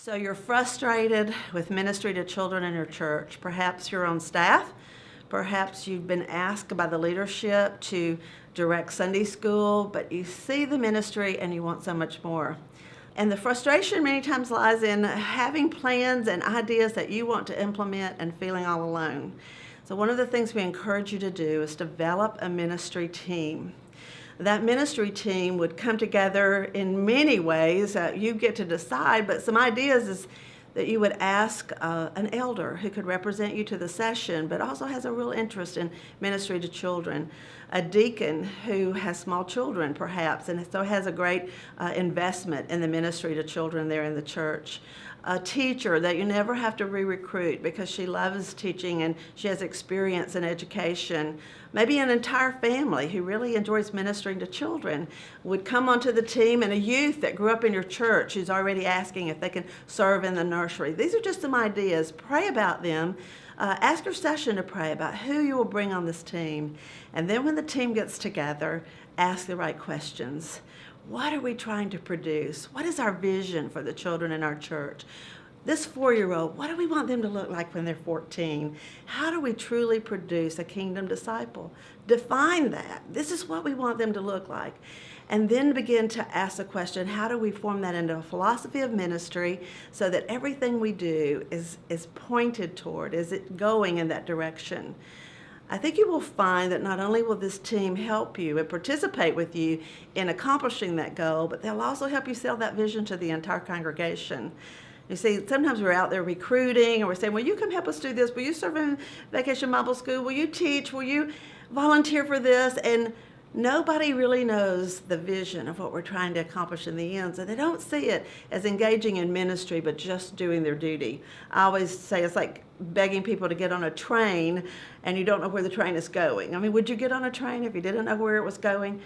So you're frustrated with ministry to children in your church. Perhaps you're on staff. Perhaps you've been asked by the leadership to direct Sunday school, but you see the ministry and you want so much more. And the frustration many times lies in having plans and ideas that you want to implement and feeling all alone. So one of the things we encourage you to do is develop a ministry team. That ministry team would come together in many ways. You get to decide, but some ideas is that you would ask an elder who could represent you to the session, but also has a real interest in ministry to children. A deacon who has small children, perhaps, and so has a great investment in the ministry to children there in the church. A teacher that you never have to re-recruit because she loves teaching and she has experience in education. Maybe an entire family who really enjoys ministering to children would come onto the team, and a youth that grew up in your church who's already asking if they can serve in the nursery. These are just some ideas. Pray about them. Ask your session to pray about who you will bring on this team. And then when the team gets together, ask the right questions. What are we trying to produce? What is our vision for the children in our church? This 4-year-old, what do we want them to look like when they're 14? How do we truly produce a kingdom disciple? Define that. This is what we want them to look like. And then begin to ask the question, how do we form that into a philosophy of ministry so that everything we do is pointed toward, is it going in that direction? I think you will find that not only will this team help you and participate with you in accomplishing that goal, but they'll also help you sell that vision to the entire congregation. You see, sometimes we're out there recruiting, or we're saying, will you come help us do this? Will you serve in Vacation Bible School? Will you teach? Will you volunteer for this? And nobody really knows the vision of what we're trying to accomplish in the end, so they don't see it as engaging in ministry, but just doing their duty. I always say it's like begging people to get on a train and you don't know where the train is going. I mean, would you get on a train if you didn't know where it was going?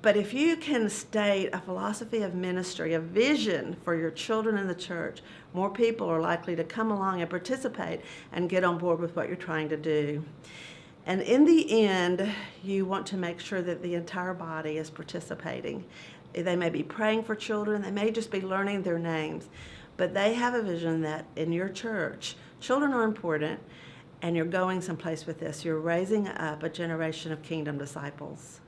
But if you can state a philosophy of ministry, a vision for your children in the church, more people are likely to come along and participate and get on board with what you're trying to do. And in the end, you want to make sure that the entire body is participating. They may be praying for children, they may just be learning their names, but they have a vision that in your church, children are important, and you're going someplace with this. You're raising up a generation of kingdom disciples.